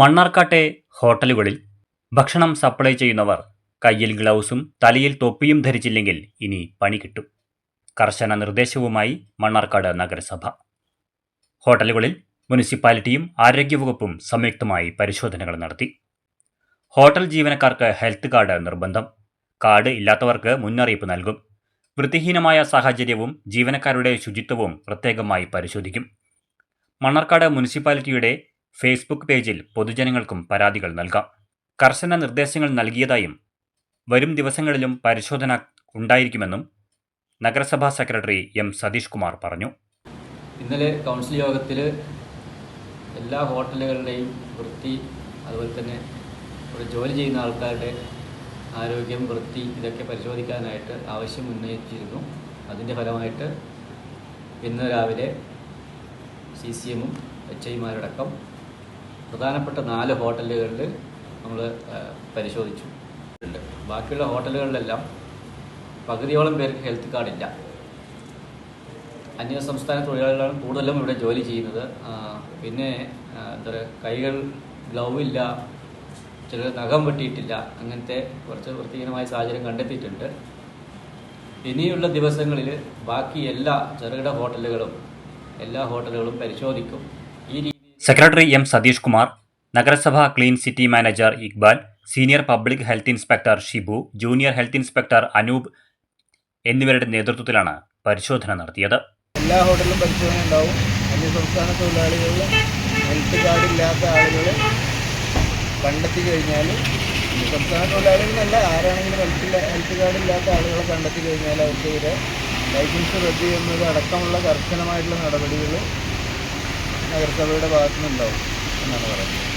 മണ്ണാർക്കാട്ടെ ഹോട്ടലുകളിൽ ഭക്ഷണം സപ്ലൈ ചെയ്യുന്നവർ കയ്യിൽ ഗ്ലൗസും തലയിൽ തൊപ്പിയും ധരിച്ചില്ലെങ്കിൽ ഇനി പണി കിട്ടും. കർശന നിർദ്ദേശവുമായി മണ്ണാർക്കാട് നഗരസഭ. ഹോട്ടലുകളിൽ മുനിസിപ്പാലിറ്റിയും ആരോഗ്യവകുപ്പും സംയുക്തമായി പരിശോധനകൾ നടത്തി. ഹോട്ടൽ ജീവനക്കാർക്ക് ഹെൽത്ത് കാർഡ് നിർബന്ധം. കാർഡ് ഇല്ലാത്തവർക്ക് മുന്നറിയിപ്പ് നൽകും. വൃത്തിഹീനമായ സാഹചര്യവും ജീവനക്കാരുടെ ശുചിത്വവും പ്രത്യേകമായി പരിശോധിക്കും. മണ്ണാർക്കാട് മുനിസിപ്പാലിറ്റിയുടെ ഫേസ്ബുക്ക് പേജിൽ പൊതുജനങ്ങൾക്കും പരാതികൾ നൽകാം. കർശന നിർദ്ദേശങ്ങൾ നൽകിയതായും വരും ദിവസങ്ങളിലും പരിശോധന ഉണ്ടായിരിക്കുമെന്നും നഗരസഭാ സെക്രട്ടറി എം സതീഷ് കുമാർ പറഞ്ഞു. ഇന്നലെ കൗൺസിൽ യോഗത്തിൽ എല്ലാ ഹോട്ടലുകളുടെയും വൃത്തി, അതുപോലെ തന്നെ ഇവിടെ ജോലി ചെയ്യുന്ന ആൾക്കാരുടെ ആരോഗ്യം, വൃത്തി ഇതൊക്കെ പരിശോധിക്കാനായിട്ട് ആവശ്യം ഉന്നയിച്ചിരുന്നു. അതിൻ്റെ ഫലമായിട്ട് ഇന്ന് രാവിലെ CCMഉം HIമാരടക്കം പ്രധാനപ്പെട്ട 4 ഹോട്ടലുകളിൽ നമ്മൾ പരിശോധിച്ചു. ബാക്കിയുള്ള ഹോട്ടലുകളിലെല്ലാം പകുതിയോളം പേർക്ക് ഹെൽത്ത് കാർഡില്ല. അന്യ സംസ്ഥാന തൊഴിലാളികളാണ് കൂടുതലും ഇവിടെ ജോലി ചെയ്യുന്നത്. പിന്നെ എന്താ പറയുക, കൈകൾ ഗ്ലൗ ഇല്ല, ചിലർ നഖം വെട്ടിയിട്ടില്ല, അങ്ങനത്തെ കുറച്ച് വൃത്തിഹീനമായ സാഹചര്യം കണ്ടെത്തിയിട്ടുണ്ട്. ഇനിയുള്ള ദിവസങ്ങളിൽ ബാക്കി എല്ലാ ചെറുകിട ഹോട്ടലുകളും പരിശോധിക്കും. ഈ രീതിയിൽ സെക്രട്ടറി എം സതീഷ് കുമാർ, നഗരസഭ clean city manager Iqbal, senior public health inspector Shibu, junior health inspector Anoop എന്നിവരുടെ നേതൃത്വത്തിലാണ് പരിശോധന നടത്തിയത്. എല്ലാ ഹോട്ടലിലും പരിശോധന ഉണ്ടാവും. അന്യസംസ്ഥാന തൊഴിലാളികളിൽ ഹെൽത്ത് കാർഡ് ഇല്ലാത്ത ആളുകൾ കണ്ടെത്തി കഴിഞ്ഞാൽ, സംസ്ഥാന തൊഴിലാളികളല്ല ആരാണെങ്കിലും ഹെൽത്ത് കാർഡ് ഇല്ലാത്ത ആളുകളെ കണ്ടെത്തി കഴിഞ്ഞാൽ അവർക്കെതിരെ ലൈസൻസ് റദ്ദ് ചെയ്യുന്നത് അടക്കമുള്ള കർശനമായിട്ടുള്ള നടപടികൾ നഗരസഭയുടെ ഭാഗത്തുനിന്നുണ്ടാവും എന്നാണ് പറയുന്നത്.